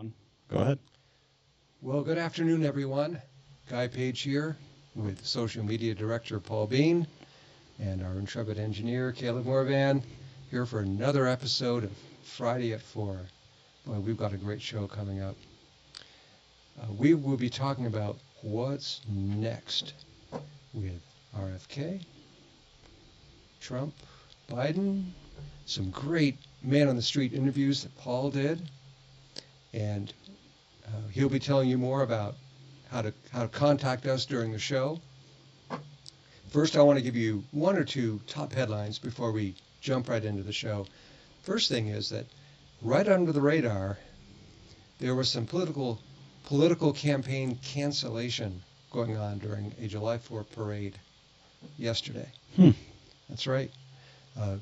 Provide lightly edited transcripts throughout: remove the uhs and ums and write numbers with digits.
one. Go ahead. Well, good afternoon, everyone. Guy Page here with Social Media Director Paul Bean and our intrepid engineer Caleb Morvan here for another episode of Friday at 4. Boy, we've got a great show coming up. We will be talking about what's next with RFK, Trump, Biden, some great man-on-the-street interviews that Paul did, and he'll be telling you more about how to contact us during the show. First, I want to give you one or two top headlines before we jump right into the show. First thing is that right under the radar, there was some political campaign cancellation going on during a July 4th parade yesterday. That's right.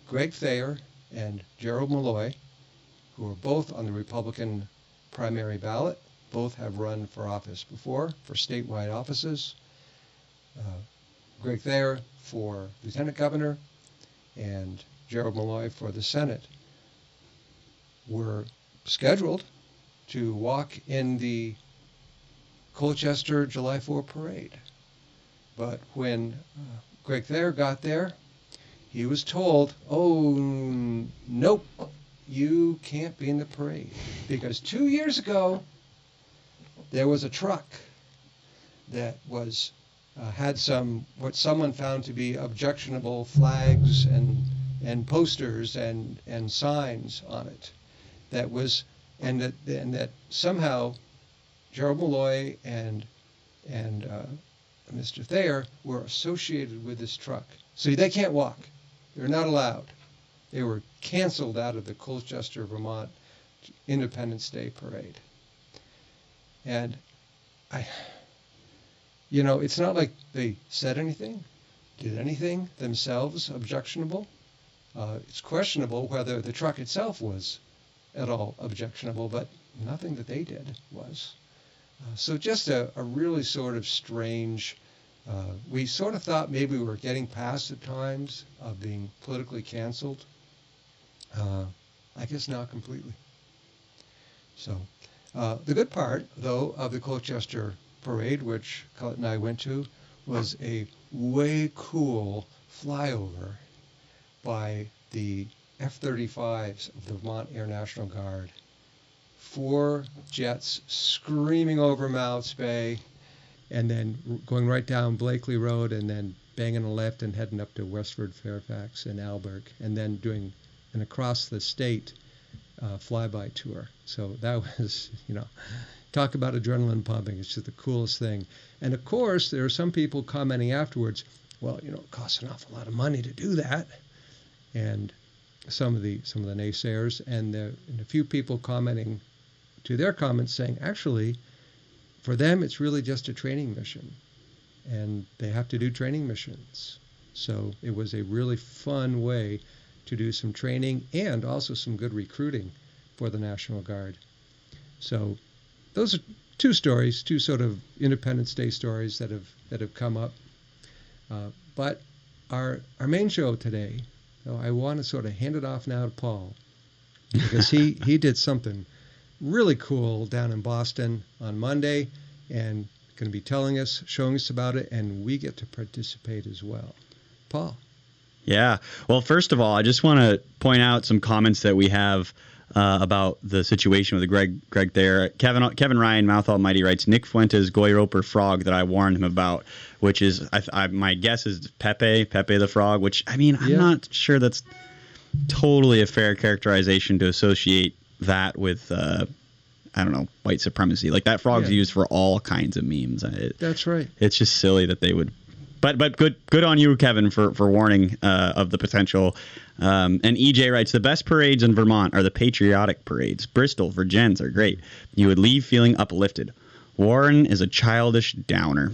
Greg Thayer and Gerald Malloy, who are both on the Republican primary ballot, both have run for office before, for statewide offices. Greg Thayer for lieutenant governor and Gerald Malloy for the Senate were scheduled to walk in the Colchester July 4 parade. But when Greg Thayer got there, he was told, oh, nope, you can't be in the parade. Because 2 years ago, there was a truck that was had some what someone found to be objectionable flags and posters and signs on it. That somehow Gerald Malloy and Mr. Thayer were associated with this truck. So they can't walk. They're not allowed. They were canceled out of the Colchester, Vermont Independence Day parade. And it's not like they said anything, did anything themselves objectionable. It's questionable whether the truck itself was at all objectionable, but nothing that they did was. So just a really sort of strange, we sort of thought maybe we were getting past the times of being politically canceled. I guess not completely. So the good part, though, of the Colchester parade, which Colette and I went to, was a way cool flyover by the F-35s of the Vermont Air National Guard. 4 jets screaming over Mounts Bay, and then going right down Blakely Road, and then banging a left and heading up to Westford, Fairfax, and Alberg, and then doing an across the state flyby tour. So that was, talk about adrenaline pumping. It's just the coolest thing. And of course, there are some people commenting afterwards, well, it costs an awful lot of money to do that. And some of the naysayers, and a few people commenting to their comments saying, actually, for them, it's really just a training mission, and they have to do training missions. So it was a really fun way to do some training and also some good recruiting for the National Guard. So those are two stories, two sort of Independence Day stories that have come up. But our main show today, I want to sort of hand it off now to Paul, because he did something really cool down in Boston on Monday, and going to be showing us about it, and we get to participate as well. Paul. Yeah. Well, first of all, I just want to point out some comments that we have about the situation with the Greg Thayer. Kevin Ryan, Mouth Almighty, writes, Nick Fuentes' Goy Roper frog that I warned him about, which is, my guess is Pepe the frog, which, I'm not sure that's totally a fair characterization to associate that with, white supremacy. Like, that frog's used for all kinds of memes. That's right. It's just silly that they would. But good on you, Kevin, for warning of the potential. And EJ writes, the best parades in Vermont are the patriotic parades. Bristol, Virgins are great. You would leave feeling uplifted. Warren is a childish downer.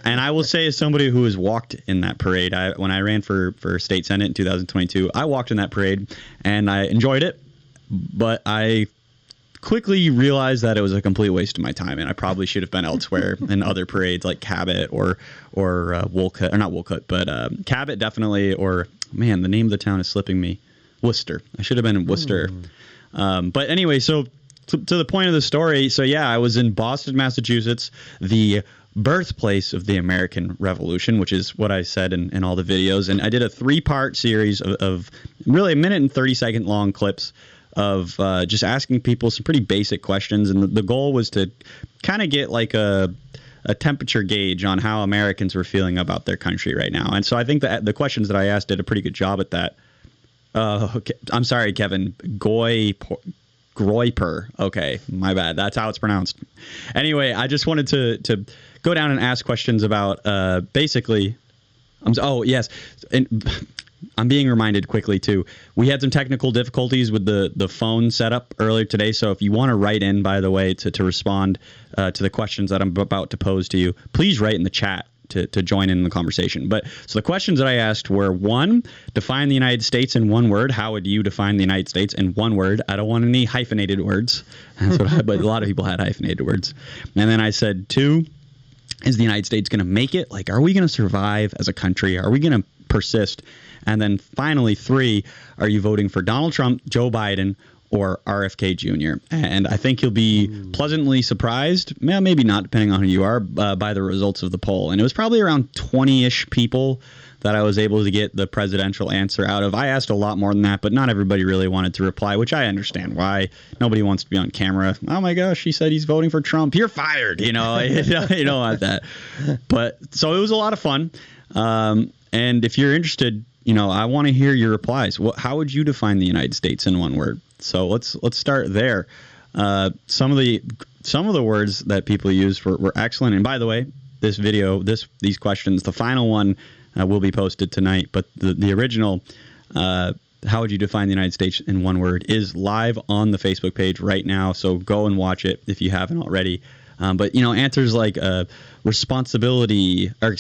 And I will say, as somebody who has walked in that parade, when I ran for state senate in 2022, I walked in that parade and I enjoyed it, but I quickly realized that it was a complete waste of my time, and I probably should have been elsewhere in other parades like Cabot or Wolcott, or not Wolcott, but Cabot definitely, or man, the name of the town is slipping me. Worcester. I should have been in Worcester. But anyway, so to the point of the story. So yeah, I was in Boston, Massachusetts, the birthplace of the American Revolution, which is what I said in all the videos. And I did a 3-part series of really 1 and 30-second long clips of just asking people some pretty basic questions. And the goal was to kind of get like a temperature gauge on how Americans were feeling about their country right now. And so I think that the questions that I asked did a pretty good job at that. Okay. I'm sorry, Kevin. Groyper. Okay, my bad. That's how it's pronounced. Anyway, I just wanted to go down and ask questions about basically. Oh yes, and I'm being reminded quickly too. We had some technical difficulties with the phone setup earlier today. So if you want to write in, by the way, to respond to the questions that I'm about to pose to you, please write in the chat to join in the conversation. But so the questions that I asked were: 1, define the United States in one word. How would you define the United States in one word? I don't want any hyphenated words. That's what but a lot of people had hyphenated words. And then I said 2, is the United States going to make it? Like, are we going to survive as a country? Are we going to persist? And then finally 3, are you voting for Donald Trump, Joe Biden, or RFK Jr.? And I think you'll be pleasantly surprised, well, maybe not, depending on who you are, by the results of the poll. And it was probably around 20-ish people that I was able to get the presidential answer out of. I asked a lot more than that, but not everybody really wanted to reply, which I understand why. Nobody wants to be on camera. Oh my gosh, he said he's voting for Trump. You're fired. You know, you don't want that. But so it was a lot of fun. And if you're interested, I want to hear your replies. How would you define the United States in one word? So let's start there. Some of the words that people used were excellent. And by the way, this video, these questions, the final one will be posted tonight. But the original, how would you define the United States in one word, is live on the Facebook page right now. So go and watch it if you haven't already. But answers like responsibility, or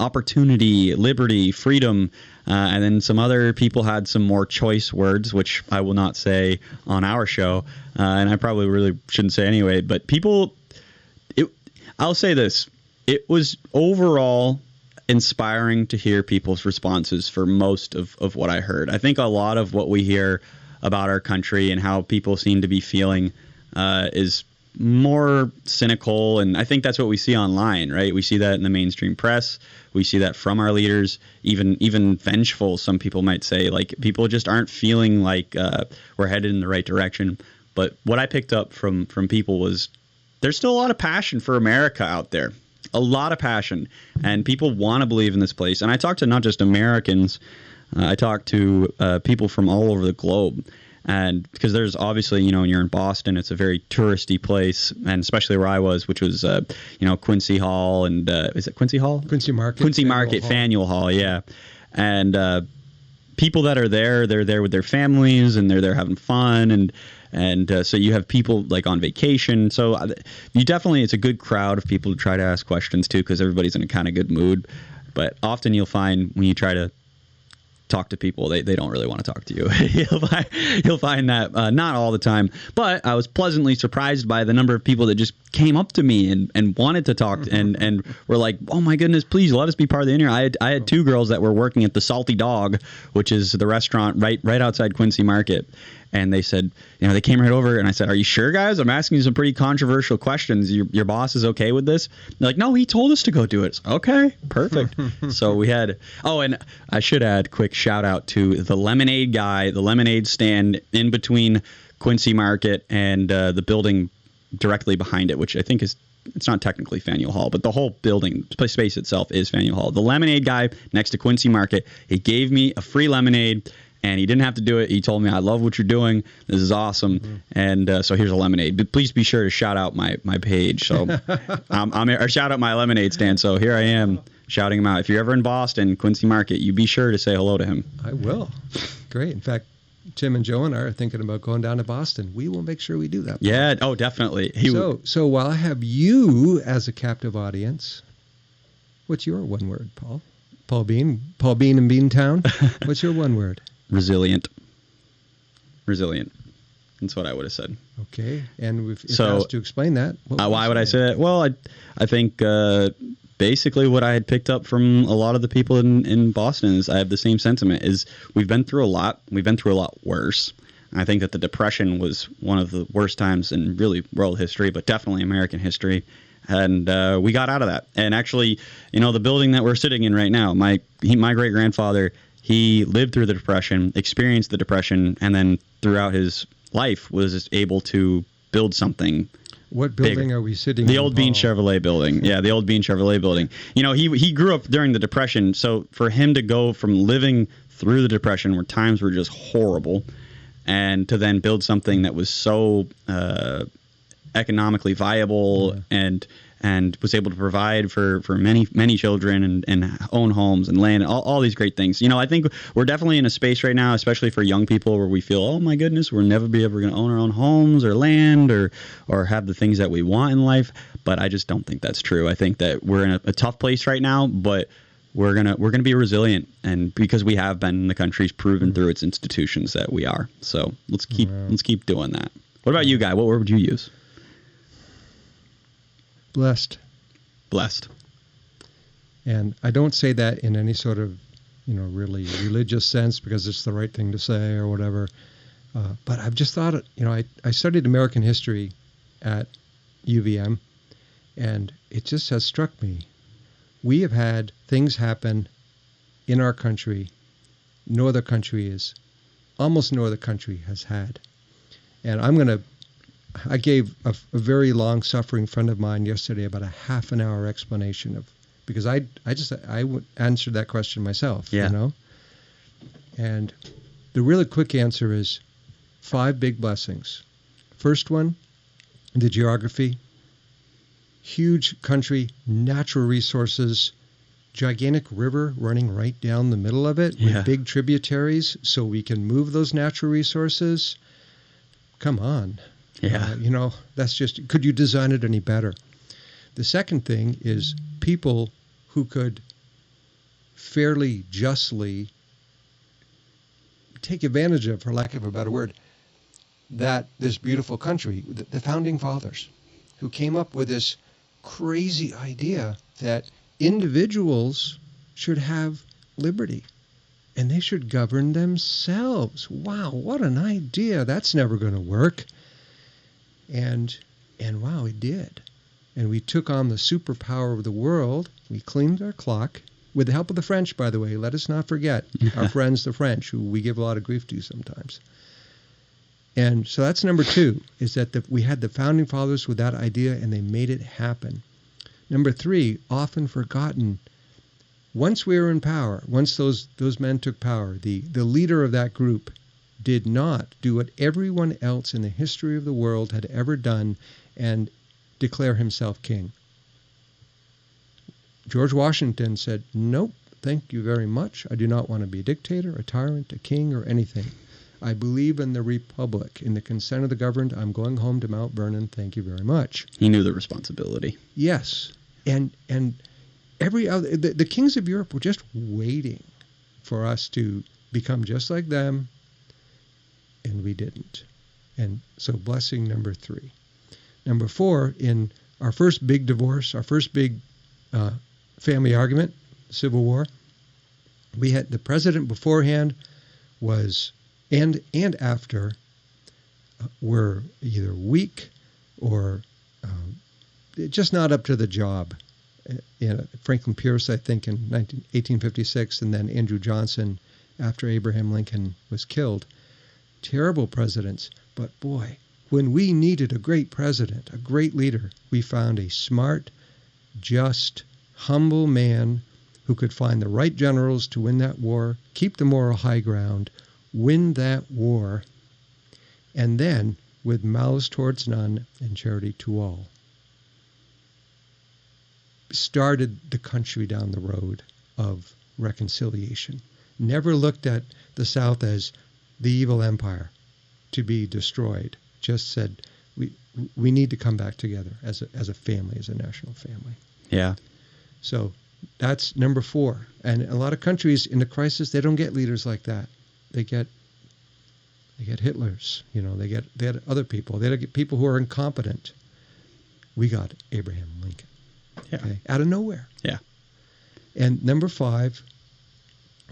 opportunity, liberty, freedom, and then some other people had some more choice words, which I will not say on our show, and I probably really shouldn't say anyway. But I'll say this: it was overall inspiring to hear people's responses for most of what I heard. I think a lot of what we hear about our country and how people seem to be feeling is more cynical, and I think that's what we see online, right? We see that in the mainstream press. We see that from our leaders, even vengeful, some people might say. Like, people just aren't feeling like we're headed in the right direction. But what I picked up from people was there's still a lot of passion for America out there, a lot of passion, and people want to believe in this place. And I talked to not just Americans, I talked to people from all over the globe. And because there's obviously, when you're in Boston, it's a very touristy place, and especially where I was, which was, Quincy Hall, and is it Quincy Hall? Quincy Market. Quincy Market, Faneuil Hall, yeah. And people that are there, they're there with their families, and they're there having fun, and so you have people like on vacation. So it's a good crowd of people to try to ask questions to, because everybody's in a kind of good mood. But often you'll find when you try to talk to people, they don't really want to talk to you. You'll find that not all the time, but I was pleasantly surprised by the number of people that just came up to me and wanted to talk and were like, oh my goodness, please let us be part of the interview. I had 2 girls that were working at the Salty Dog, which is the restaurant right outside Quincy Market. And they said, they came right over, and I said, are you sure, guys? I'm asking you some pretty controversial questions. Your boss is okay with this? They're like, no, he told us to go do it. Okay, perfect. So we had, and I should add, quick shout out to the lemonade guy, the lemonade stand in between Quincy Market and the building directly behind it, which I think it's not technically Faneuil Hall, but the whole building space itself is Faneuil Hall. The lemonade guy next to Quincy Market, he gave me a free lemonade. And he didn't have to do it. He told me, I love what you're doing. This is awesome. Mm-hmm. And so here's a lemonade. But please be sure to shout out my page. So or shout out my lemonade stand. So here I am shouting him out. If you're ever in Boston, Quincy Market, you be sure to say hello to him. I will. Great. In fact, Tim and Joe and I are thinking about going down to Boston. We will make sure we do that. Yeah. Oh, definitely. So while I have you as a captive audience, what's your one word, Paul? Paul Bean in Beantown. What's your one word? Resilient. That's what I would have said. Okay. And if asked to explain that, why would I say that? Well, I think basically what I had picked up from a lot of the people in Boston is I have the same sentiment. Is we've been through a lot. We've been through a lot worse. I think that the Depression was one of the worst times in really world history, but definitely American history. And we got out of that. And actually, the building that we're sitting in right now, my great-grandfather, he lived through the Depression, experienced the Depression, and then throughout his life was able to build something. What building bigger. Are we sitting in? The old Bean Chevrolet building. Yeah, the old Bean Chevrolet building. He grew up during the Depression, so for him to go from living through the Depression where times were just horrible and to then build something that was so economically viable and was able to provide for many children and own homes and land and all these great things. I think we're definitely in a space right now, especially for young people, where we feel, oh my goodness, we'll never be ever going to own our own homes or land or have the things that we want in life. But I just don't think that's true. I think that we're in a tough place right now, but we're gonna be resilient, and because we have been, the country's proven through its institutions that we are. So let's keep doing that. What about you, Guy? What word would you use? Blessed. And I don't say that in any sort of, really religious sense because it's the right thing to say or whatever. But I've just thought, I studied American history at UVM, and it just has struck me. We have had things happen in our country almost no other country has had. And I gave a very long-suffering friend of mine yesterday about a half an hour explanation because I would answer that question myself, And the really quick answer is 5 big blessings. First one, the geography. Huge country, natural resources, gigantic river running right down the middle of it with big tributaries so we can move those natural resources. Come on. Yeah. That's just, could you design it any better? The second thing is people who could fairly justly take advantage of, for lack of a better word, that this beautiful country, the founding fathers, who came up with this crazy idea that individuals should have liberty and they should govern themselves. Wow, what an idea. That's never going to work. And wow, it did. And we took on the superpower of the world. We cleaned our clock with the help of the French, by the way. Let us not forget our friends, the French, who we give a lot of grief to sometimes. And so that's number 2, is that we had the founding fathers with that idea, and they made it happen. Number 3, often forgotten. Once we were in power, once those men took power, the leader of that group did not do what everyone else in the history of the world had ever done and declare himself king. George Washington said, nope, thank you very much. I do not want to be a dictator, a tyrant, a king, or anything. I believe in the republic, in the consent of the governed. I'm going home to Mount Vernon. Thank you very much. He knew the responsibility. Yes. And every other, the kings of Europe were just waiting for us to become just like them, and we didn't. And so blessing number 3. Number 4, in our first big divorce, our first big family argument, Civil War, we had the president beforehand was and after were either weak or just not up to the job. Franklin Pierce, I think, in 1856, and then Andrew Johnson after Abraham Lincoln was killed. Terrible presidents, but boy, when we needed a great president, a great leader, we found a smart, just, humble man who could find the right generals to win that war, keep the moral high ground, win that war, and then, with malice towards none and charity to all, started the country down the road of reconciliation. Never looked at the South as the evil empire to be destroyed. Just said, we need to come back together as a family, as a national family. Yeah. So that's number 4. And a lot of countries in the crisis, they don't get leaders like that. They get Hitlers, they get other people. They get people who are incompetent. We got Abraham Lincoln. Yeah. Okay? Out of nowhere. Yeah. And number 5,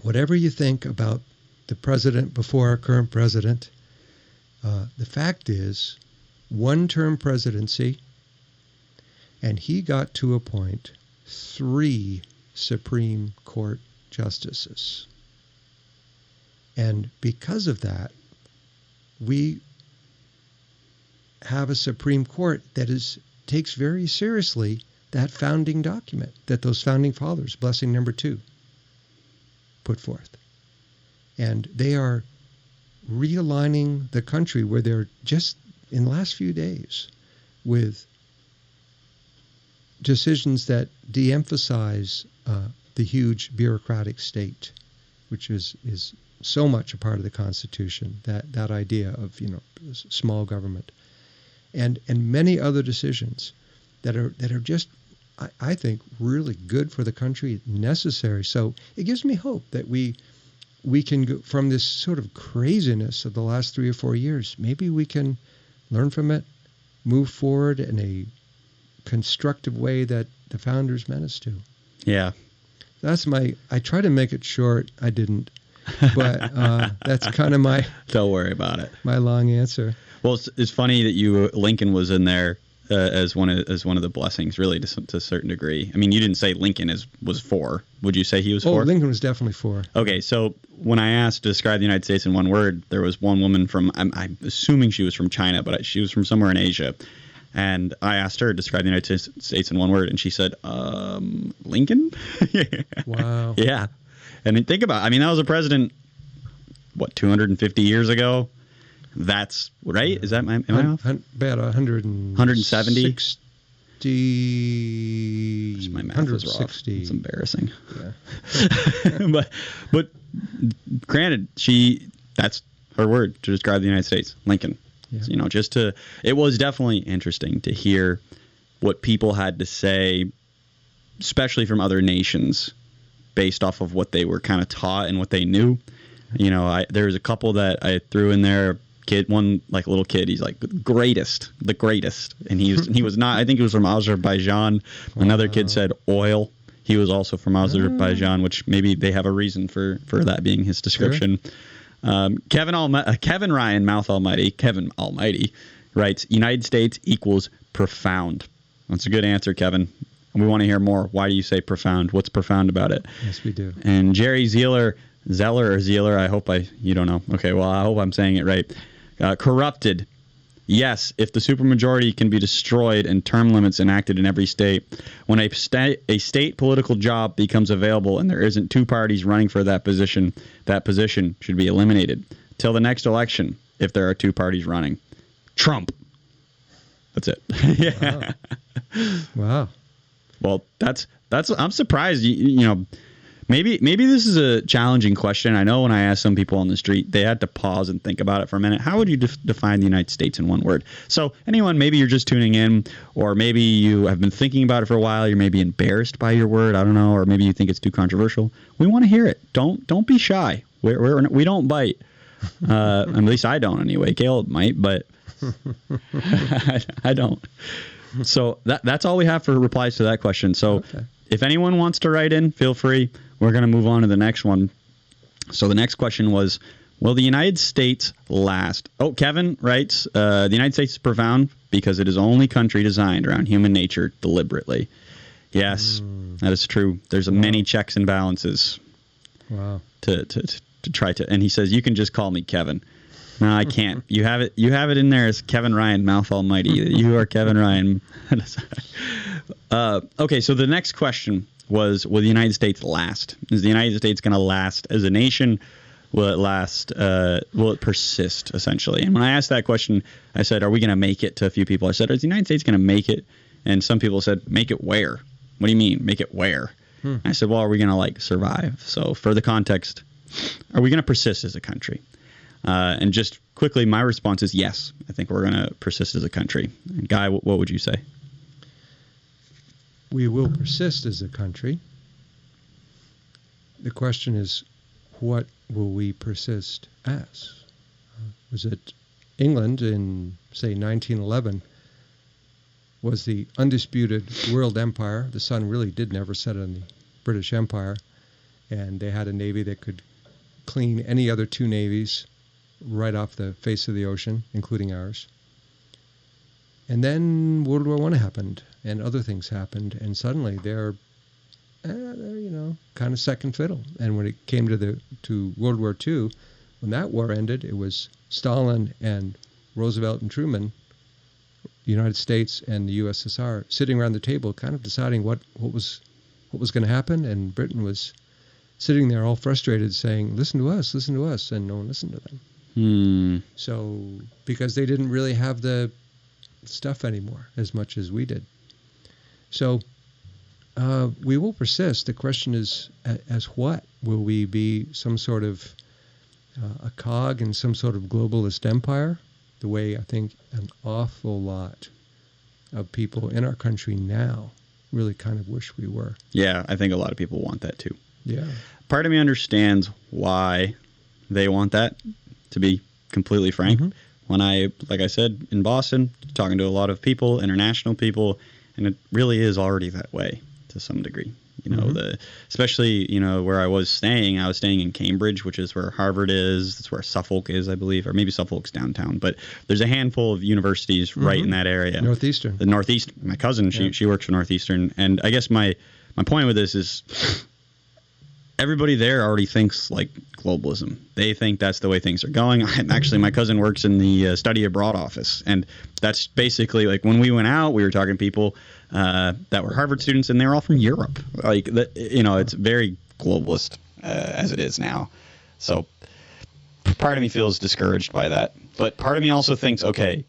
whatever you think about the president before our current president, The fact is, one-term presidency, and he got to appoint 3 Supreme Court justices. And because of that, we have a Supreme Court that takes very seriously that founding document that those founding fathers, blessing number 2, put forth. And they are realigning the country where they're just in the last few days with decisions that de-emphasize the huge bureaucratic state, which is so much a part of the Constitution, that idea of small government, and many other decisions that are just, I think, really good for the country, necessary. So it gives me hope that we can go from this sort of craziness of the last 3 or 4 years. Maybe we can learn from it, move forward in a constructive way that the founders meant us to. Yeah. I try to make it short. I didn't. But that's kind of my... Don't worry about it. My long answer. Well, it's funny that Lincoln was in there as one of the blessings, really, to a certain degree. I mean, you didn't say Lincoln was 4. Would you say he was 4? Oh, Lincoln was definitely 4. Okay, so when I asked to describe the United States in one word, there was one woman from, I'm assuming she was from China, but she was from somewhere in Asia. And I asked her to describe the United States in one word, and she said, Lincoln? Wow. Yeah. And think about it. I mean, that was a president, 250 years ago? That's right? Is that am I off? About 170. 160. My math was off. It's embarrassing. Yeah. but granted, that's her word to describe the United States, Lincoln. Yeah. So, it was definitely interesting to hear what people had to say, especially from other nations, based off of what they were kind of taught and what they knew. There was a couple that I threw in there. One like a little kid, he's like the greatest, and he was not. I think he was from Azerbaijan. Another kid said oil. He was also from Azerbaijan, which maybe they have a reason for that being his description. Sure. Kevin Ryan, Mouth Almighty, Kevin Almighty, writes, United States equals profound. That's a good answer, Kevin. We want to hear more. Why do you say profound? What's profound about it? Yes, we do. And Jerry Zeller, I hope you don't know. Okay, well, I hope I'm saying it right. Corrupted. Yes, if the supermajority can be destroyed and term limits enacted in every state, when a state political job becomes available and there isn't 2 parties running for that position should be eliminated. Till the next election, if there are 2 parties running. Trump. That's it. Yeah. Wow. Well, that's. I'm surprised. Maybe this is a challenging question. I know when I asked some people on the street, they had to pause and think about it for a minute. How would you define the United States in one word? So anyone, maybe you're just tuning in, or maybe you have been thinking about it for a while. You're maybe embarrassed by your word. I don't know, or maybe you think it's too controversial. We want to hear it. Don't be shy. We don't bite. At least I don't anyway. Caleb might, but I don't. So that's all we have for replies to that question. So okay. If anyone wants to write in, feel free. We're going to move on to the next one. So the next question was, will the United States last? Oh, Kevin writes, the United States is profound because it is the only country designed around human nature deliberately. Yes, that is true. There's many checks and balances. Wow. To try to, and he says, you can just call me Kevin. No, I can't. You have it in there as Kevin Ryan, Mouth Almighty. You are Kevin Ryan. Okay, so the next question was, will the United States last? Is the United States going to last as a nation? Will it last? Will it persist, essentially? And when I asked that question, I said, are we going to make it to a few people? I said, is the United States going to make it? And some people said, make it where? What do you mean, make it where? I said, well, are we going to survive? So for the context, are we going to persist as a country? And just quickly, my response is yes. I think we're going to persist as a country. And Guy, what would you say? We will persist as a country. The question is, what will we persist as? Was it England in, say, 1911 was the undisputed world empire? The sun really did never set on the British Empire, and they had a navy that could clean any other 2 navies right off the face of the ocean, including ours. And then World War I happened, and other things happened, and suddenly they're kind of second fiddle. And when it came to World War II, when that war ended, it was Stalin and Roosevelt and Truman, the United States and the USSR, sitting around the table, kind of deciding what was going to happen, and Britain was sitting there all frustrated, saying, listen to us, and no one listened to them. So, because they didn't really have the stuff anymore as much as we did. So, we will persist. The question is, as what? Will we be some sort of a cog in some sort of globalist empire? The way I think an awful lot of people in our country now really kind of wish we were. Yeah, I think a lot of people want that too. Yeah. Part of me understands why they want that, to be completely frank. Mm-hmm. When like I said, in Boston, talking to a lot of people, international people, and it really is already that way to some degree. Especially, where I was staying in Cambridge, which is where Harvard is. That's where Suffolk is, I believe, or maybe Suffolk's downtown. But there's a handful of universities right in that area. Northeastern. The Northeast. My cousin, she works for Northeastern. And I guess my point with this is everybody there already thinks like globalism. They think that's the way things are going. Actually, my cousin works in the study abroad office. And that's basically like when we went out, we were talking to people that were Harvard students, and they were all from Europe. Like, it's very globalist as it is now. So part of me feels discouraged by that. But part of me also thinks, okay,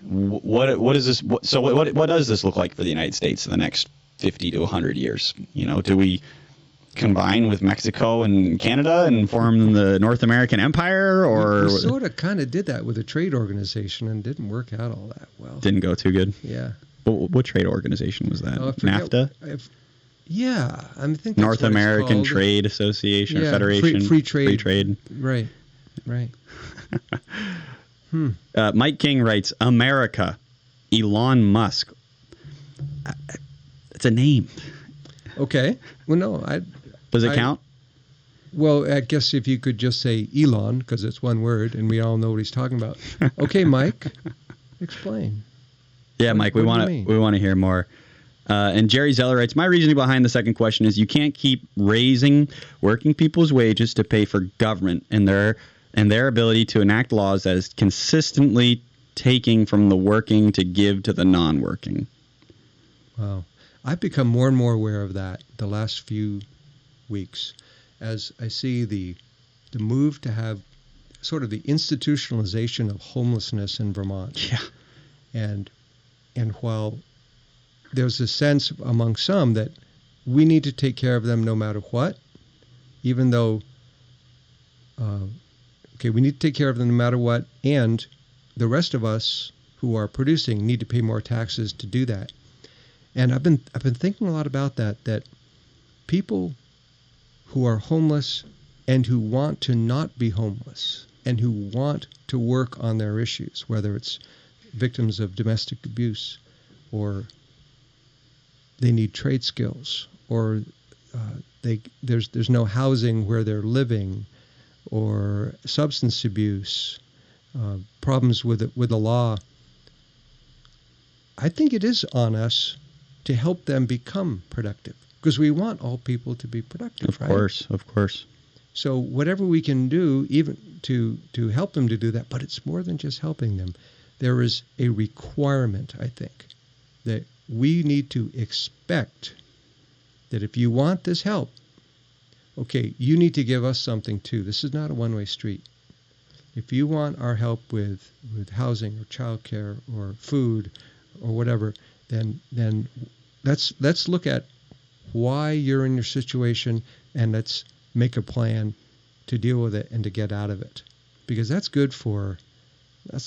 what is this? What does this look like for the United States in the next 50 to 100 years? Do we combine with Mexico and Canada and form the North American Empire, or we sort of kind of did that with a trade organization and didn't work out all that well. Didn't go too good. Yeah. What trade organization was that? NAFTA? Yeah, I think North American Trade Association or Federation. Free trade. Free trade. Right. Mike King writes, America, Elon Musk. It's a name. Okay. Well, no, Does it count? Well, I guess if you could just say Elon, because it's one word, and we all know what he's talking about. Okay, Mike, explain. Yeah, Mike, we want to hear more. And Jerry Zeller writes, my reasoning behind the second question is you can't keep raising working people's wages to pay for government and their ability to enact laws that is consistently taking from the working to give to the non-working. Wow. I've become more and more aware of that the last few weeks as I see the move to have sort of the institutionalization of homelessness in Vermont. Yeah. And while there's a sense among some that we need to take care of them no matter what, even though, we need to take care of them no matter what, and the rest of us who are producing need to pay more taxes to do that. And I've been thinking a lot about that people who are homeless and who want to not be homeless and who want to work on their issues, whether it's victims of domestic abuse or they need trade skills or there's no housing where they're living or substance abuse, problems with the law. I think it is on us to help them become productive, because we want all people to be productive. Of course. So whatever we can do, even to help them to do that, but it's more than just helping them. There is a requirement, I think, that we need to expect that if you want this help, okay, you need to give us something too. This is not a one-way street. If you want our help with housing or childcare or food or whatever, then let's look at why you're in your situation and let's make a plan to deal with it and to get out of it. Because that's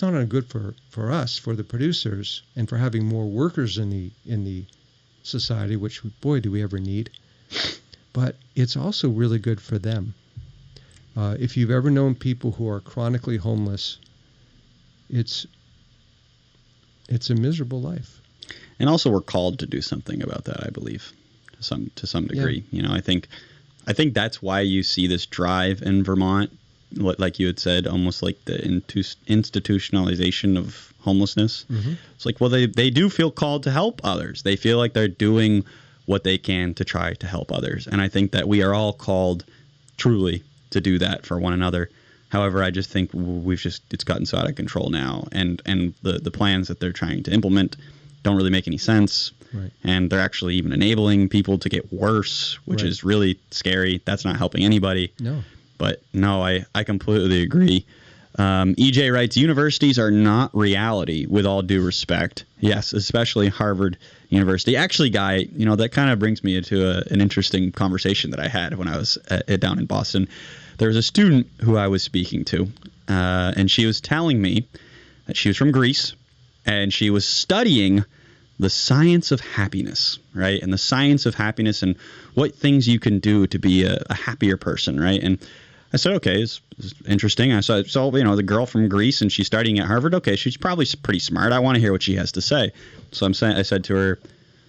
not only good for us, for the producers, and for having more workers in the society, which, boy, do we ever need. But it's also really good for them. If you've ever known people who are chronically homeless, it's a miserable life. And also, we're called to do something about that, I believe, to some degree. Yeah. I think that's why you see this drive in Vermont like you had said, almost like the institutionalization of homelessness. It's like, well, they do feel called to help others. They feel like they're doing what they can to try to help others. And I think that we are all called truly to do that for one another. However, I just think it's gotten so out of control now. And the plans that they're trying to implement don't really make any sense. Right. And they're actually even enabling people to get worse, which is really scary. That's not helping anybody. No. But no, I completely agree. EJ writes, universities are not reality, with all due respect. Yes, especially Harvard University. Actually, Guy, that kind of brings me into an interesting conversation that I had when I was down in Boston. There was a student who I was speaking to, and she was telling me that she was from Greece, and she was studying the science of happiness, right? And the science of happiness and what things you can do to be a happier person, right? And I said, okay, it's interesting. I said, so, the girl from Greece, and she's studying at Harvard. Okay, she's probably pretty smart. I want to hear what she has to say. So I said to her,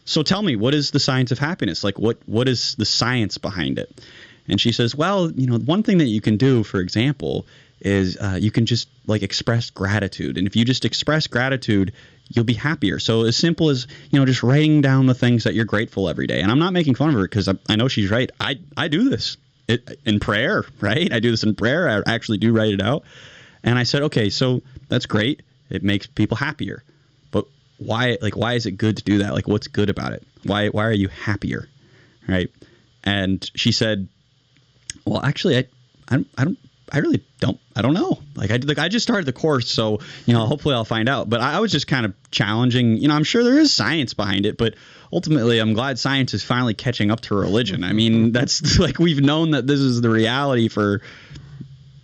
so tell me, what is the science of happiness? Like, what is the science behind it? And she says, well, one thing that you can do, for example, is you can just express gratitude. And if you just express gratitude, you'll be happier. So as simple as, just writing down the things that you're grateful every day. And I'm not making fun of her, because I know she's right. I do this in prayer, right? I do this in prayer. I actually do write it out. And I said, okay, so that's great. It makes people happier. But why is it good to do that? Like, what's good about it? Why are you happier? Right? And she said, well, actually, I don't know. I just started the course, so hopefully I'll find out. But I was just kind of challenging. I'm sure there is science behind it, but ultimately, I'm glad science is finally catching up to religion. I mean, that's we've known that this is the reality for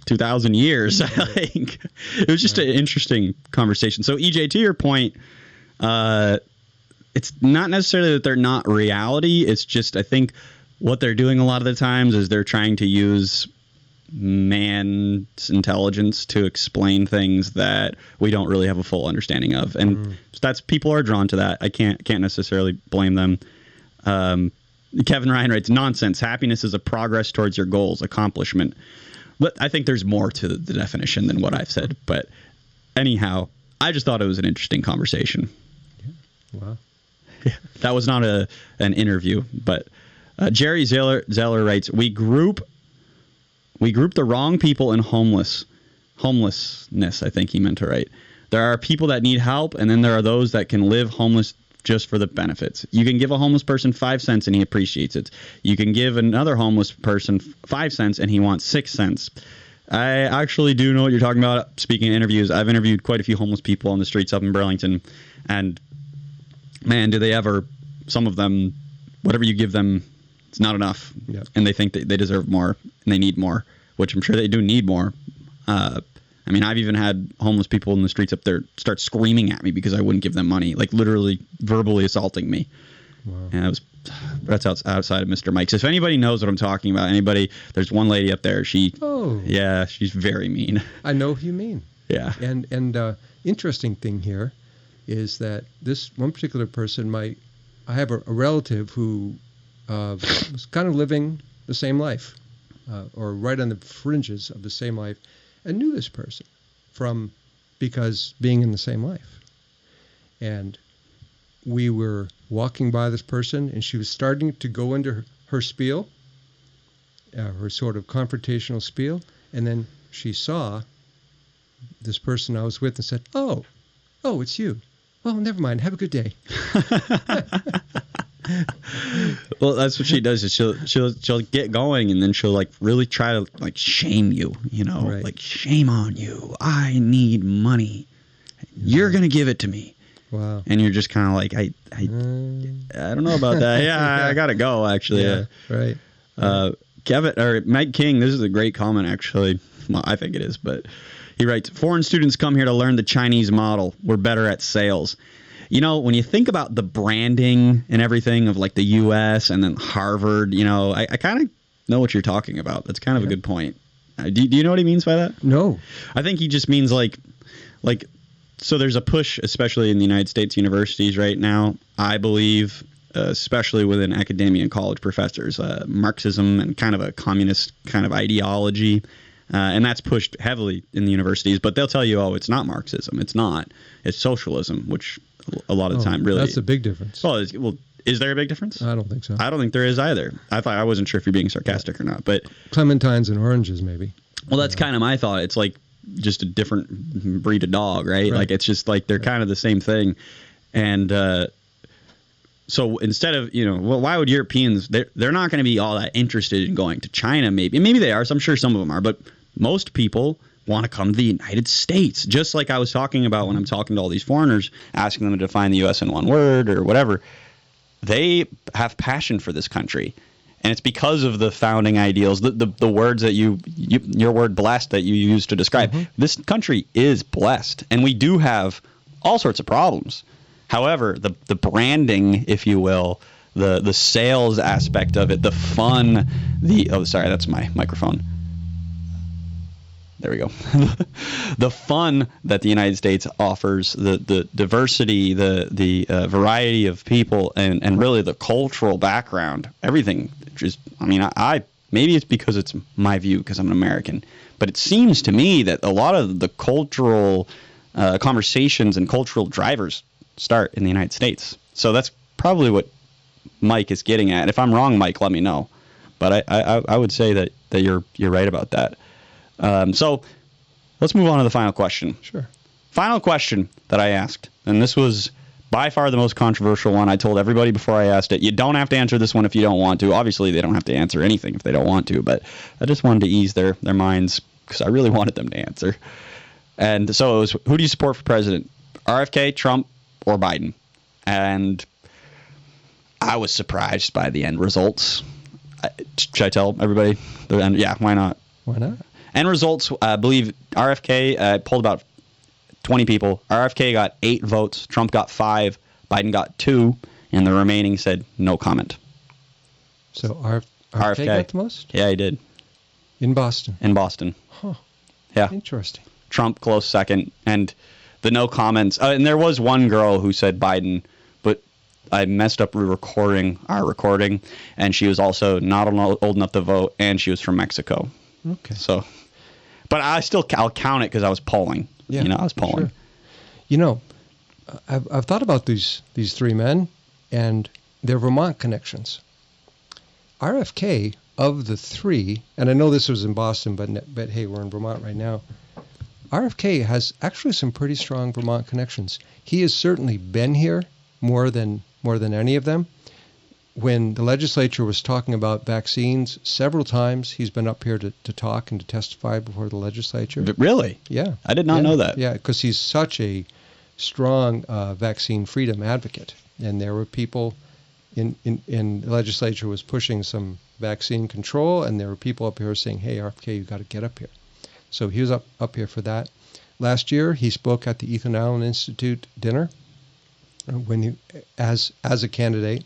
2,000 years. It was just an interesting conversation. So, EJ, to your point, it's not necessarily that they're not reality. It's just, I think, what they're doing a lot of the times is they're trying to use man's intelligence to explain things that we don't really have a full understanding of, and that's people are drawn to that. I can't necessarily blame them. Kevin Ryan writes, nonsense. Happiness is a progress towards your goals, accomplishment. But I think there's more to the definition than what I've said. But anyhow, I just thought it was an interesting conversation. Yeah. Wow. That was not an interview, but Jerry Zeller writes, we group the wrong people in homelessness, I think he meant to write. There are people that need help, and then there are those that can live homeless just for the benefits. You can give a homeless person 5 cents and he appreciates it. You can give another homeless person 5 cents and he wants 6 cents. I actually do know what you're talking about. Speaking of interviews, I've interviewed quite a few homeless people on the streets up in Burlington, and man, do they ever, some of them, whatever you give them, it's not enough. Yep. And they think that they deserve more and they need more, which I'm sure they do need more. I mean, I've even had homeless people in the streets up there start screaming at me because I wouldn't give them money, like literally verbally assaulting me. Wow. And that's outside of Mr. Mike's. If anybody knows what I'm talking about, there's one lady up there. She's very mean. I know who you mean. Yeah. And interesting thing here is that this one particular person I have a relative who was kind of living the same life, or right on the fringes of the same life, and knew this person because being in the same life. And we were walking by this person, and she was starting to go into her spiel, her sort of confrontational spiel, and then she saw this person I was with and said, oh, it's you. Well, never mind. Have a good day. Well, that's what she does. Is she'll get going, and then she'll really try to shame you. Right. Like, shame on you. I need money. You're gonna give it to me. Wow. And you're just kind of like, I don't know about that. Yeah, I gotta go. Actually. Yeah. Right. Kevin or Mike King. This is a great comment. Actually, well, I think it is, but he writes, foreign students come here to learn the Chinese model. We're better at sales. When you think about the branding and everything of the U.S. and then Harvard, I kind of know what you're talking about. That's kind of a good point. Do you know what he means by that? No. I think he just means so there's a push, especially in the United States universities right now, I believe, especially within academia and college professors, Marxism and kind of a communist kind of ideology. And that's pushed heavily in the universities. But they'll tell you, oh, it's not Marxism. It's not. It's socialism, which a lot of the time really. That's a big difference. Well, is there a big difference? I don't think so. I don't think there is either. I wasn't sure if you're being sarcastic or not. But clementines and oranges, maybe. Well, that's kind of my thought. It's like just a different breed of dog, right? Like it's just like they're kind of the same thing. And so instead of, well, why would Europeans, they're not going to be all that interested in going to China, maybe. Maybe they are. So I'm sure some of them are. But most people want to come to the United States, just like I was talking about when I'm talking to all these foreigners, asking them to define the U.S. in one word or whatever. They have passion for this country. And it's because of the founding ideals, the words that your word blessed that you used to describe. This country is blessed. And we do have all sorts of problems. However, the branding, if you will, the sales aspect of it, the fun, sorry, that's my microphone. There we go. The fun that the United States offers, the diversity, the variety of people, and really the cultural background, everything. Just, maybe it's because it's my view because I'm an American, but it seems to me that a lot of the cultural conversations and cultural drivers start in the United States. So that's probably what Mike is getting at. If I'm wrong, Mike, let me know. But I would say that you're right about that. So let's move on to the final question. Sure. Final question that I asked, and this was by far the most controversial one. I told everybody before I asked it, you don't have to answer this one if you don't want to. Obviously, they don't have to answer anything if they don't want to, but I just wanted to ease their minds because I really wanted them to answer. And so it was, who do you support for president? RFK, Trump, or Biden? And I was surprised by the end results. Should I tell everybody? Yeah, why not? Why not? End results, I believe RFK polled about 20 people. RFK got 8 votes. Trump got 5. Biden got 2. And the remaining said no comment. So RFK got the most? Yeah, he did. In Boston? In Boston. Huh. Yeah. Interesting. Trump close second. And the no comments. And there was one girl who said Biden, but I messed up our recording. And she was also not old enough to vote. And she was from Mexico. Okay. So, but I'll count it because I was polling. Yeah, I was polling. Sure. I've thought about these 3 men and their Vermont connections. RFK, of the 3, and I know this was in Boston, but hey, we're in Vermont right now. RFK has actually some pretty strong Vermont connections. He has certainly been here more than any of them. When the legislature was talking about vaccines, several times he's been up here to talk and to testify before the legislature. Really? Yeah. I did not know that. Yeah, because he's such a strong vaccine freedom advocate. And there were people in the legislature was pushing some vaccine control, and there were people up here saying, hey, RFK, you got to get up here. So he was up here for that. Last year, he spoke at the Ethan Allen Institute dinner as a candidate.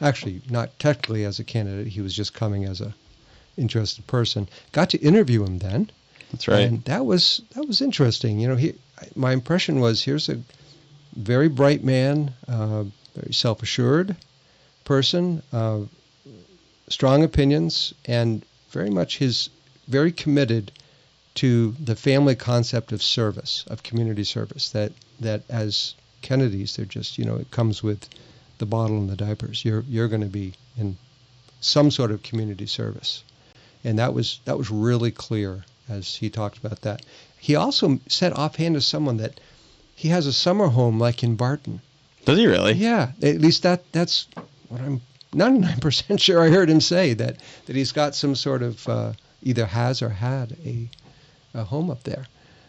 Actually, not technically as a candidate. He was just coming as a interested person. Got to interview him then. That's right. And that was interesting. My impression was here's a very bright man, very self-assured person, strong opinions, and very committed to the family concept of service, of community service. That as Kennedys, they're just it comes with the bottle and the diapers. You're going to be in some sort of community service, and that was really clear as he talked about that. He also said offhand to someone that he has a summer home like in Barton. Does he really? Yeah, at least that's what I'm 99% sure I heard him say, that he's got some sort of either has or had a home up there.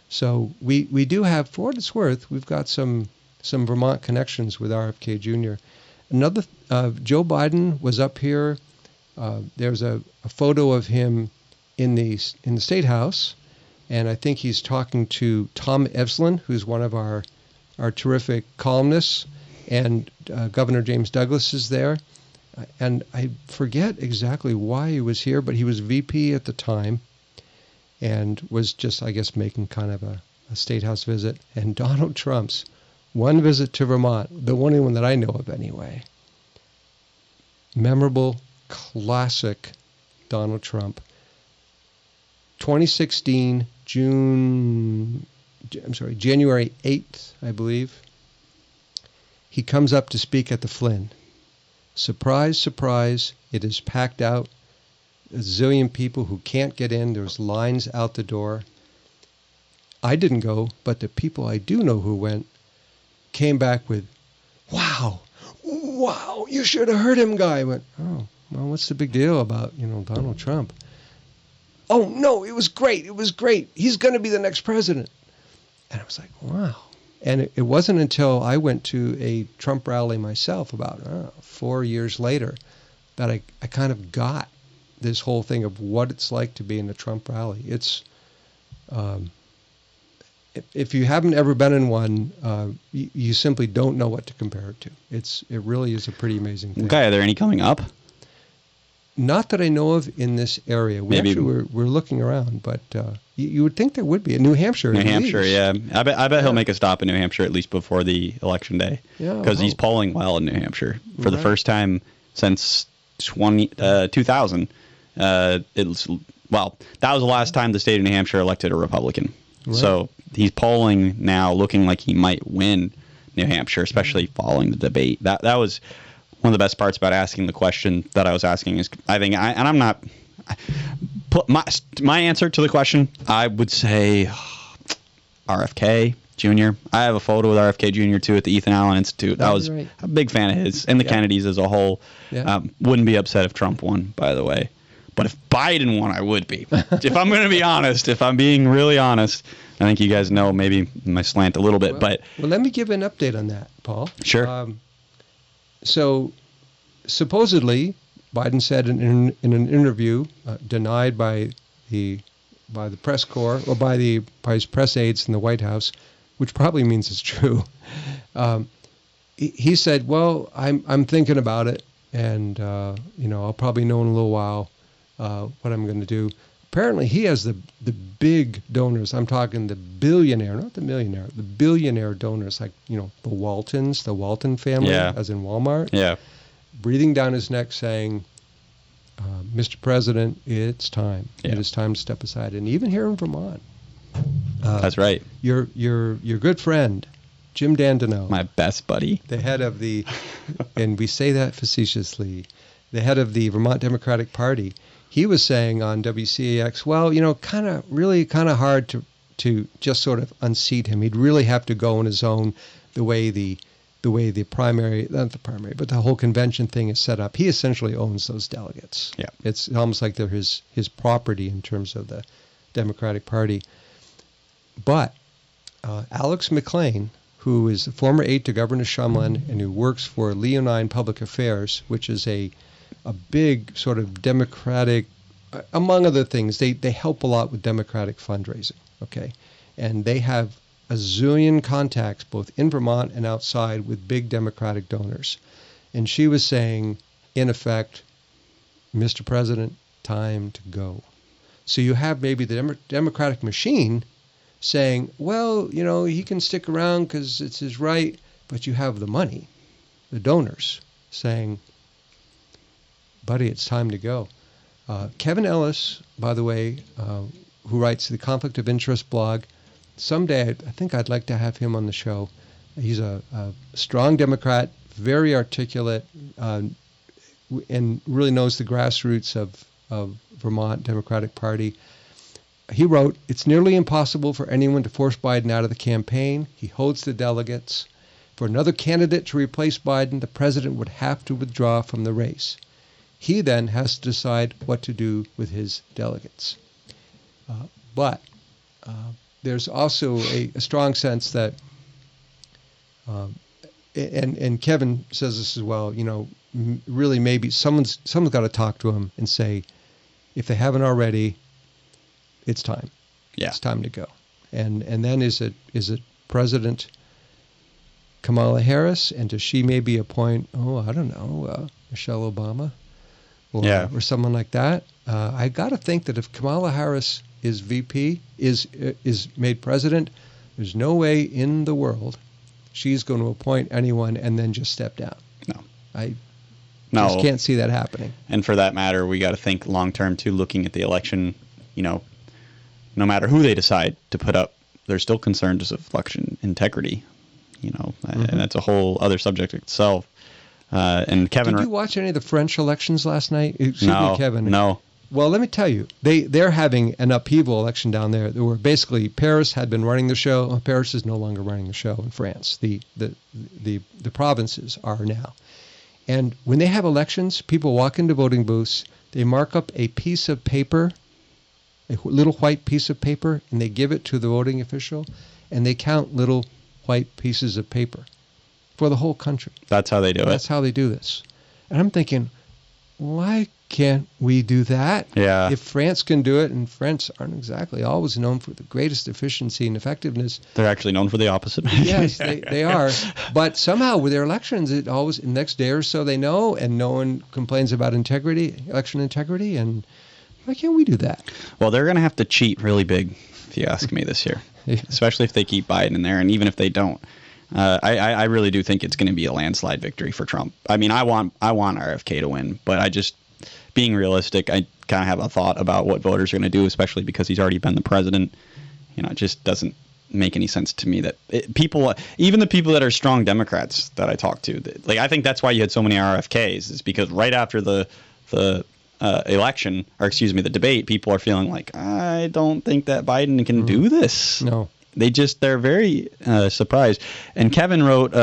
So we do have, for what it's worth, we've got some Vermont connections with RFK Jr. Another, Joe Biden was up here. There's a photo of him in the State House, and I think he's talking to Tom Evslin, who's one of our terrific columnists, and Governor James Douglas is there. And I forget exactly why he was here, but he was VP at the time and was just, I guess, making kind of a State House visit. And Donald Trump's one visit to Vermont, the only one that I know of anyway. Memorable, classic Donald Trump. 2016, January 8th, I believe, he comes up to speak at the Flynn. Surprise, surprise, it is packed out. A zillion people who can't get in. There's lines out the door. I didn't go, but the people I do know who went came back with, wow, you should have heard him, guy. I went, oh, well, what's the big deal about, Donald Trump? Oh, no, it was great. He's going to be the next president. And I was like, wow. And it wasn't until I went to a Trump rally myself about 4 years later that I kind of got this whole thing of what it's like to be in a Trump rally. It's, if you haven't ever been in one, you simply don't know what to compare it to. It really is a pretty amazing thing. Okay, are there any coming up? Not that I know of in this area. We're looking around, but you would think there would be in New Hampshire. New Hampshire, yeah. I bet he'll make a stop in New Hampshire at least before the election day. Yeah, because he's polling well in New Hampshire for the first time since 2000. That was the last time the state of New Hampshire elected a Republican. Right. So he's polling now, looking like he might win New Hampshire, especially following the debate. That was one of the best parts about asking the question that I was asking is my answer to the question, I would say RFK Jr. I have a photo with RFK Jr. too at the Ethan Allen Institute. I was a big fan of his and the Kennedys as a whole. Yeah. Wouldn't be upset if Trump won, by the way. But if Biden won, I would be. If I'm going to be honest, if I'm being really honest, I think you guys know maybe my slant a little bit. Well, let me give an update on that, Paul. Sure. So supposedly, Biden said in an interview, denied by the press corps or by his press aides in the White House, which probably means it's true. He said, "Well, I'm thinking about it, and I'll probably know in a little while what I'm going to do." Apparently, he has the big donors. I'm talking the billionaire, not the millionaire, the billionaire donors, like the Waltons, the Walton family, as in Walmart. Yeah. Breathing down his neck, saying, "Mr. President, it's time. Yeah. It is time to step aside." And even here in Vermont, that's right. Your good friend, Jim Dandino, my best buddy, the head of the, and we say that facetiously, the head of the Vermont Democratic Party, he was saying on WCAX, well, kind of hard to just sort of unseat him. He'd really have to go on his own, the way the primary, not the primary, but the whole convention thing is set up. He essentially owns those delegates. Yeah. It's almost like they're his property in terms of the Democratic Party. But Alex McLean, who is a former aide to Governor Shumlin and who works for Leonine Public Affairs, which is a big sort of Democratic, among other things, they help a lot with Democratic fundraising, okay? And they have a zillion contacts both in Vermont and outside with big Democratic donors. And she was saying, in effect, Mr. President, time to go. So you have maybe the Democratic machine saying, well, he can stick around because it's his right, but you have the money, the donors, saying, buddy, it's time to go. Kevin Ellis, by the way, who writes the Conflict of Interest blog, someday I think I'd like to have him on the show. He's a strong Democrat, very articulate, and really knows the grassroots of Vermont Democratic Party. He wrote, "It's nearly impossible for anyone to force Biden out of the campaign. He holds the delegates. For another candidate to replace Biden, the president would have to withdraw from the race. He then has to decide what to do with his delegates." But there's also a strong sense that, and Kevin says this as well, really maybe someone's got to talk to him and say, if they haven't already, it's time. Yeah. It's time to go. And then is it President Kamala Harris, and does she maybe appoint, I don't know, Michelle Obama or someone like that? I got to think that if Kamala Harris is VP, is made president, there's no way in the world she's going to appoint anyone and then just step down. No. I just can't see that happening. And for that matter, we got to think long term too, looking at the election, no matter who they decide to put up, there's still concerns of election integrity, and that's a whole other subject itself. And Kevin, did you watch any of the French elections last night? No, Kevin. no. Well, let me tell you, they're having an upheaval election down there. There were basically Paris had been running the show. Paris is no longer running the show in France. The provinces are now. And when they have elections, people walk into voting booths. They mark up a piece of paper, a little white piece of paper, and they give it to the voting official, and they count little white pieces of paper for the whole country. That's how they do it. That's how they do this. And I'm thinking, why can't we do that? Yeah. If France can do it, and France aren't exactly always known for the greatest efficiency and effectiveness. They're actually known for the opposite. Yes, they are. But somehow with their elections, it always, the next day or so they know, and no one complains about election integrity, and why can't we do that? Well, they're going to have to cheat really big, if you ask me, this year, especially if they keep Biden in there, and even if they don't. I really do think it's going to be a landslide victory for Trump. I mean, I want RFK to win, but I just, being realistic, I kind of have a thought about what voters are going to do, especially because he's already been the president. It just doesn't make any sense to me that even the people that are strong Democrats that I talk to, I think that's why you had so many RFKs, is because right after the election, or excuse me, the debate, people are feeling like, I don't think that Biden can do this. No. They're very surprised. And Kevin wrote,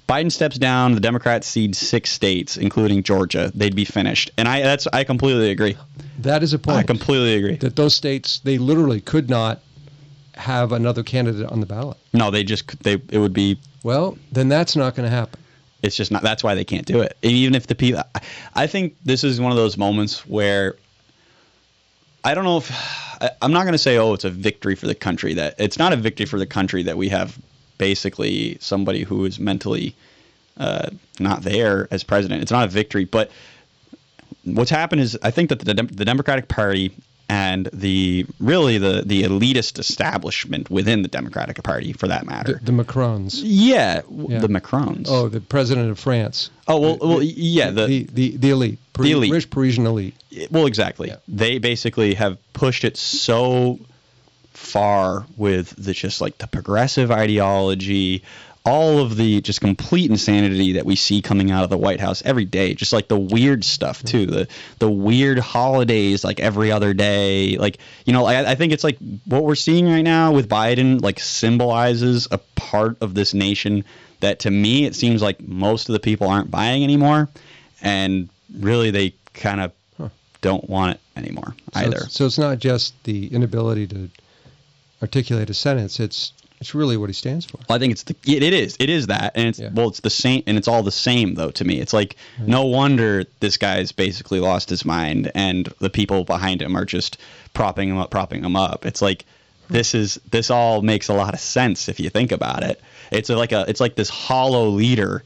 Biden steps down, the Democrats cede 6 states, including Georgia. They'd be finished. And I completely agree. That is a point. I completely agree. That those states, they literally could not have another candidate on the ballot. No, it would be. Well, then that's not going to happen. It's just not. That's why they can't do it. Even if the people, I think this is one of those moments where I don't know if I'm not going to say, it's a victory for the country. That it's not a victory for the country that we have basically somebody who is mentally not there as president. It's not a victory, but what's happened is I think that the Democratic Party and the elitist establishment within the Democratic Party, for that matter, the Macrons. Yeah, the Macrons. Oh, the president of France. Oh well, yeah, the elite, the elite, rich Parisian elite. Well, exactly. Yeah. They basically have pushed it so far with the progressive ideology, all of the just complete insanity that we see coming out of the White House every day, just like the weird stuff too, the weird holidays like every other day, I think it's like what we're seeing right now with Biden symbolizes a part of this nation that to me it seems like most of the people aren't buying anymore, and really they kind of don't want it anymore either. So it's not just the inability to articulate a sentence, it's really what he stands for. Well, I think it is that, and it's the same, and it's all the same though to me. It's like no wonder this guy's basically lost his mind, and the people behind him are just propping him up. It's like this all makes a lot of sense if you think about it. It's like this hollow leader,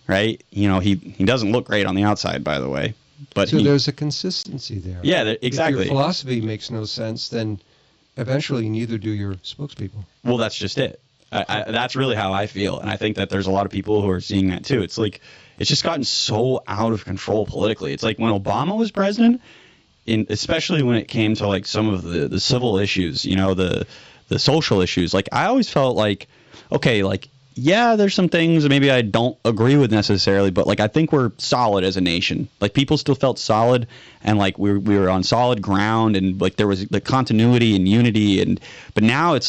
right? He doesn't look great on the outside, by the way, but there's a consistency there. Yeah, exactly. If your philosophy makes no sense, then eventually neither do your spokespeople. Well, that's just it. That's really how I feel, and I think that there's a lot of people who are seeing that too. It's like it's just gotten so out of control politically. It's like when Obama was president, especially when it came to some of the civil issues, the social issues. I always felt like, okay, yeah, there's some things maybe I don't agree with necessarily, but I think we're solid as a nation. People still felt solid, and we were on solid ground, and there was the continuity and unity, but now it's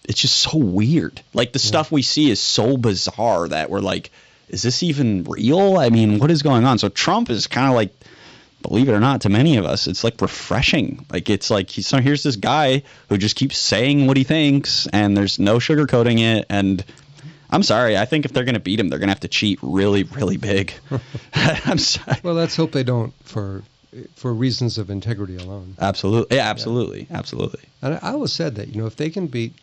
just so weird. The stuff we see is so bizarre that we're is this even real? I mean, what is going on? So Trump is kind of believe it or not, to many of us, it's refreshing. Here's this guy who just keeps saying what he thinks, and there's no sugarcoating it. And I'm sorry, I think if they're going to beat him, they're going to have to cheat really, really big. I'm sorry. Well, let's hope they don't for reasons of integrity alone. Absolutely. Yeah, absolutely. Absolutely. And I always said that, if they can beat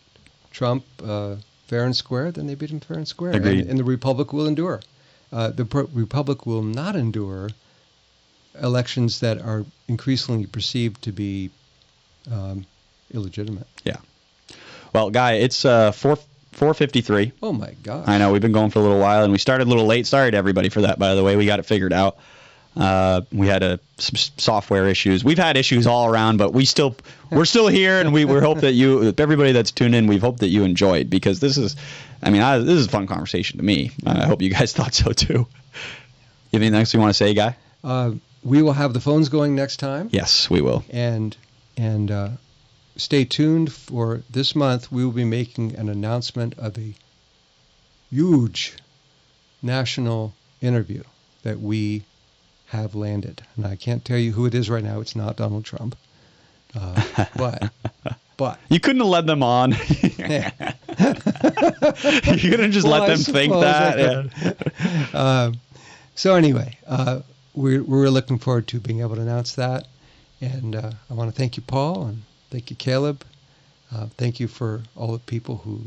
Trump fair and square, then they beat him fair and square. Agreed. And the Republic will endure. The Republic will not endure elections that are increasingly perceived to be illegitimate. Yeah. Well, Guy, it's 4:53. Oh my gosh. I know we've been going for a little while, and we started a little late. Sorry to everybody for that, by the way. We got it figured out. We had some software issues. We've had issues all around, but we're still here, and we hope that everybody that's tuned in, we hope that you enjoyed, because this is a fun conversation to me. I hope you guys thought so too. You have anything else you want to say, Guy? We will have the phones going next time. Yes, we will. And stay tuned for this month. We will be making an announcement of a huge national interview that we have landed. And I can't tell you who it is right now. It's not Donald Trump. But you couldn't have led them on. You couldn't just let them think that. Yeah. So anyway, we're looking forward to being able to announce that. And I want to thank you, Paul, and thank you, Caleb. Thank you for all the people who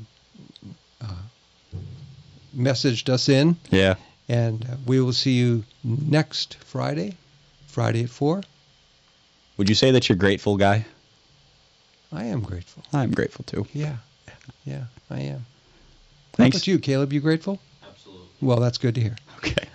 messaged us in. Yeah. And we will see you next Friday at 4. Would you say that you're grateful, Guy? I am grateful. I'm grateful too. Yeah, I am. Thanks. How about you, Caleb? You grateful? Absolutely. Well, that's good to hear. Okay.